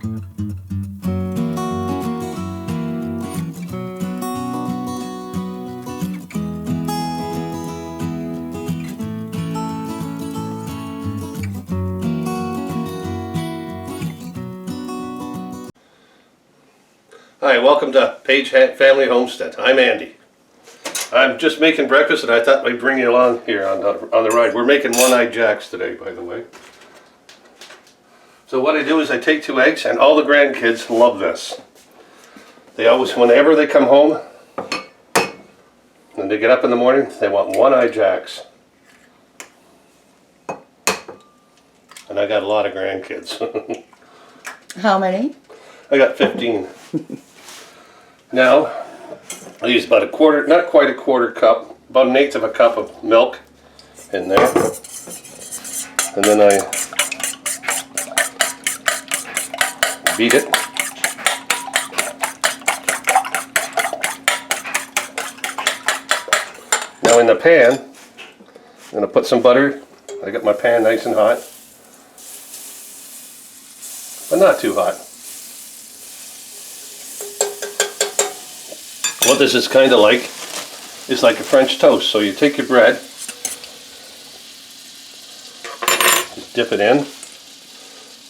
Hi, welcome to Paige Family Homestead. I'm Andy. I'm just making breakfast and I thought I'd bring you along here on the ride. We're making one-eyed jacks today, by the way. So what I do is I take 2 eggs, and all the grandkids love this. They always, whenever they come home and they get up in the morning, they want one-eyed jacks. And I got a lot of grandkids. How many? I got 15. Now, I use about a quarter, not quite a quarter cup, about 1/8 of a cup of milk in there. And then I beat it. Now in the pan, I'm going to put some butter. I got my pan nice and hot, but not too hot. What this is kind of like is like a French toast. So you take your bread, just dip it in,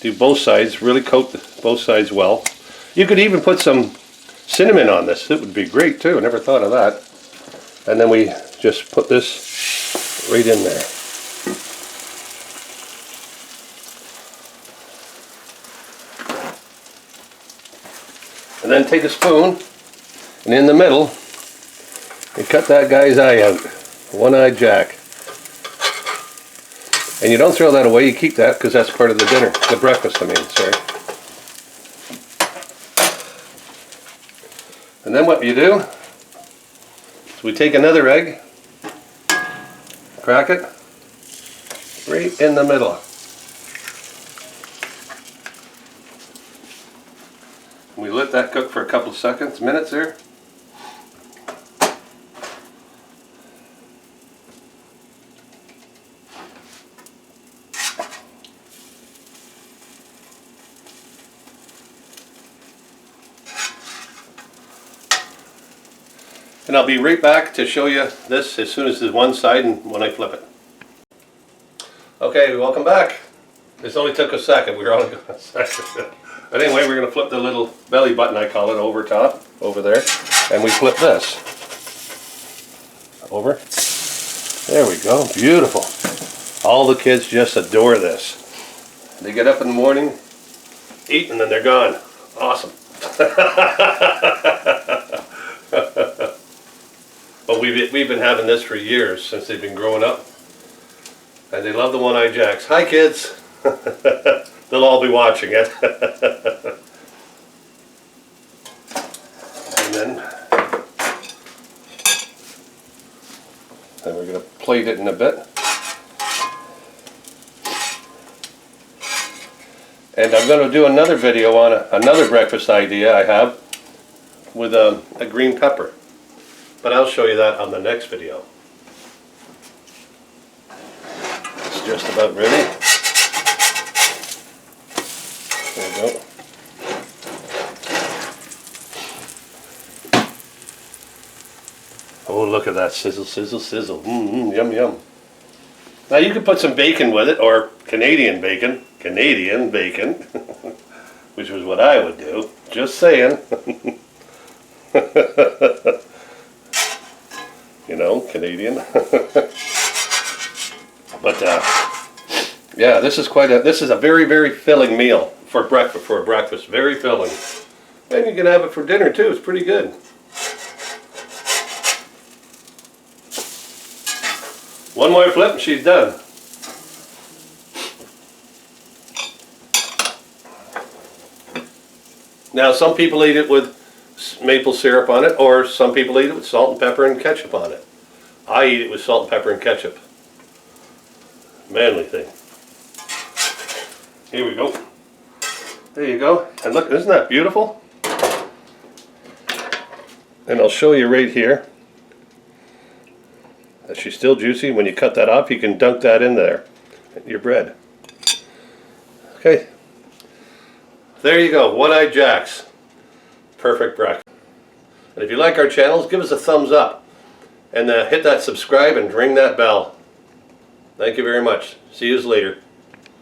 do both sides, really coat both sides well. You could even put some cinnamon on this. It would be great too. I never thought of that. And then we just put this right in there. And then take a spoon, and in the middle, you cut that guy's eye out. One-eyed jack. And you don't throw that away, you keep that because that's part of the dinner. The breakfast, I mean, sorry. And then what you do is we take another egg, crack it right in the middle. We let that cook for a couple of seconds, minutes there. And I'll be right back to show you this as soon as it's one side and when I flip it. Okay, welcome back. This only took a second. We were only going a second. But anyway, we're going to flip the little belly button, I call it, over top, over there. And we flip this. Over. There we go. Beautiful. All the kids just adore this. They get up in the morning, eat, and then they're gone. Awesome. But we've been having this for years, since they've been growing up. And they love the one-eyed jacks. Hi, kids. They'll all be watching it. And then we're going to plate it in a bit. And I'm going to do another video on another breakfast idea I have with a green pepper. But I'll show you that on the next video. It's just about ready. There we go. Oh, look at that. Sizzle, sizzle, sizzle. Yum, yum. Now you can put some bacon with it, or Canadian bacon, which was what I would do. Just saying. You know, Canadian. But yeah, this is a very, very filling meal for breakfast. Very filling. And you can have it for dinner too. It's pretty good. One more flip and she's done. Now some people eat it with maple syrup on it, or some people eat it with salt and pepper and ketchup on it. I eat it with salt and pepper and ketchup. Manly thing. Here we go. There you go. And look, isn't that beautiful? And I'll show you right here that she's still juicy. When you cut that off, you can dunk that in there, your bread. Okay. There you go, One-Eyed Jack's perfect breakfast. And if you like our channels, give us a thumbs up. And hit that subscribe and ring that bell. Thank you very much. See you later.